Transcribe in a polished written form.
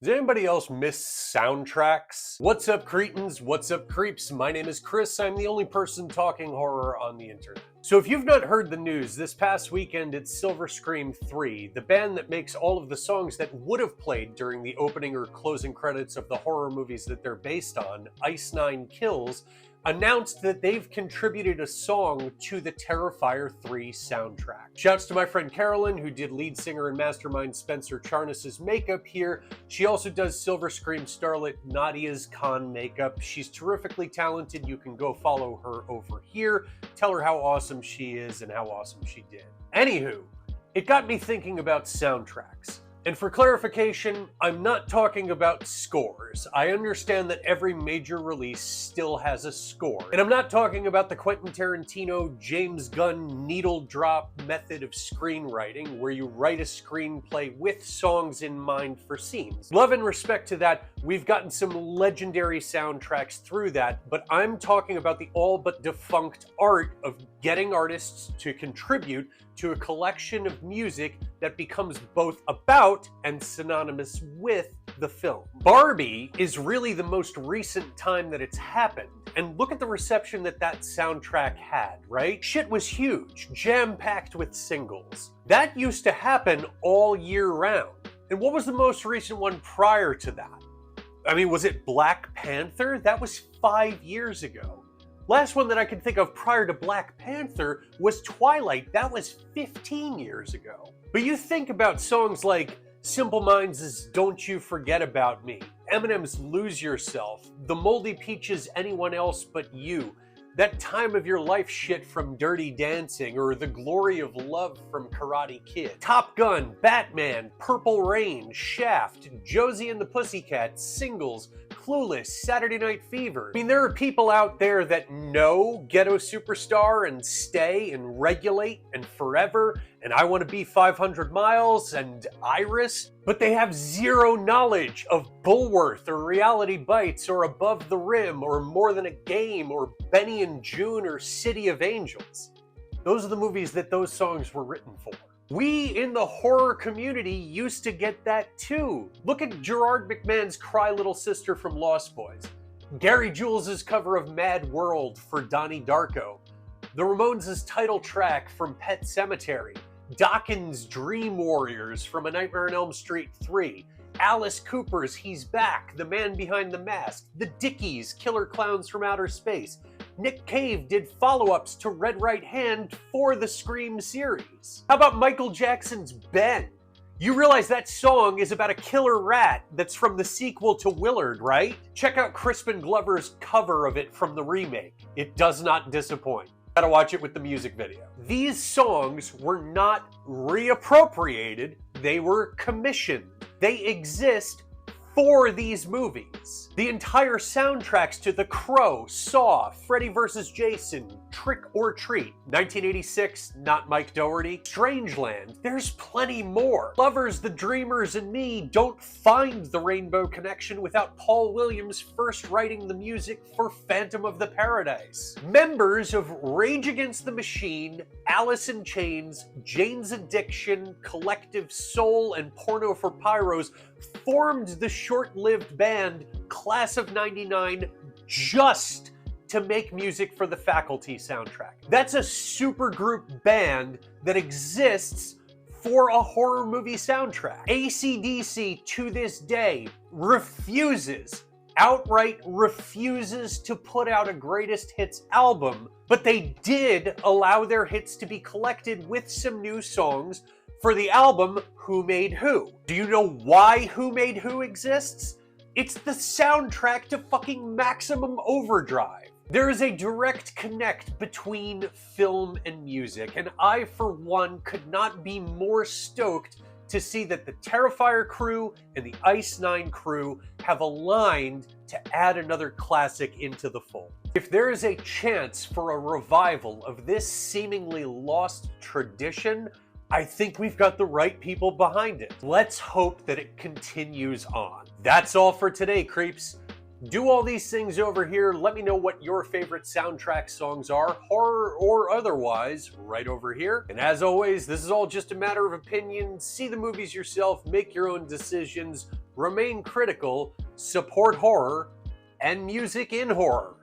Does anybody else miss soundtracks? What's up, cretins? What's up, creeps? My name is Chris. I'm the only person talking horror on the internet. So if you've not heard the news, this past weekend at Silver Scream 3, the band that makes all of the songs that would have played during the opening or closing credits of the horror movies that they're based on, Ice Nine Kills, announced that they've contributed a song to the Terrifier 3 soundtrack. Shouts to my friend Carolyn, who did lead singer and mastermind Spencer Charnas's makeup here. She also does Silver Scream starlet Nadia's con makeup. She's terrifically talented. You can go follow her over here. Tell her how awesome she is and how awesome she did. Anywho, it got me thinking about soundtracks. And for clarification, I'm not talking about scores. I understand that every major release still has a score. And I'm not talking about the Quentin Tarantino, James Gunn needle drop method of screenwriting, where you write a screenplay with songs in mind for scenes. Love and respect to that, we've gotten some legendary soundtracks through that, but I'm talking about the all but defunct art of getting artists to contribute to a collection of music that becomes both about and synonymous with the film. Barbie is really the most recent time that it's happened, and look at the reception that that soundtrack had, right? Shit was huge, jam-packed with singles. That used to happen all year round. And what was the most recent one prior to that? I mean, was it Black Panther? That was 5 years ago. Last one that I can think of prior to Black Panther was Twilight. That was 15 years ago. But you think about songs like Simple Minds' Don't You Forget About Me, Eminem's Lose Yourself, The Moldy Peaches' Anyone Else But You, that Time of Your Life shit from Dirty Dancing, or The Glory of Love from Karate Kid. Top Gun, Batman, Purple Rain, Shaft, Josie and the Pussycats, Singles, Clueless, Saturday Night Fever. I mean, there are people out there that know Ghetto Superstar and Stay and Regulate and Forever and I Want to Be 500 Miles and Iris, but they have zero knowledge of Bullworth or Reality Bites or Above the Rim or More Than a Game or Benny and June or City of Angels. Those are the movies that those songs were written for. We in the horror community used to get that too. Look at Gerard McMahon's Cry Little Sister from Lost Boys, Gary Jules' cover of Mad World for Donnie Darko, the Ramones' title track from Pet Sematary, Dawkins' Dream Warriors from A Nightmare on Elm Street 3, Alice Cooper's He's Back, The Man Behind the Mask, the Dickies' Killer Clowns from Outer Space. Nick Cave did follow-ups to Red Right Hand for the Scream series. How about Michael Jackson's Ben? You realize that song is about a killer rat that's from the sequel to Willard, right? Check out Crispin Glover's cover of it from the remake. It does not disappoint. Gotta watch it with the music video. These songs were not reappropriated, they were commissioned. They exist for these movies. The entire soundtracks to The Crow, Saw, Freddy vs. Jason, Trick or Treat, 1986, not Mike Dougherty, Strangeland, there's plenty more. Lovers, The Dreamers, and Me don't find the Rainbow Connection without Paul Williams first writing the music for Phantom of the Paradise. Members of Rage Against the Machine, Alice in Chains, Jane's Addiction, Collective Soul, and Porno for Pyros formed the short-lived band Class of 99 just to make music for the Faculty soundtrack. That's a supergroup band that exists for a horror movie soundtrack. AC/DC to this day outright refuses to put out a greatest hits album, but they did allow their hits to be collected with some new songs for the album Who Made Who. Do you know why Who Made Who exists? It's the soundtrack to fucking Maximum Overdrive. There is a direct connect between film and music, and I, for one, could not be more stoked to see that the Terrifier crew and the Ice Nine crew have aligned to add another classic into the fold. If there is a chance for a revival of this seemingly lost tradition, I think we've got the right people behind it. Let's hope that it continues on. That's all for today, creeps. Do all these things over here. Let me know what your favorite soundtrack songs are, horror or otherwise, right over here. And as always, this is all just a matter of opinion. See the movies yourself, make your own decisions. remain critical, support horror, and music in horror.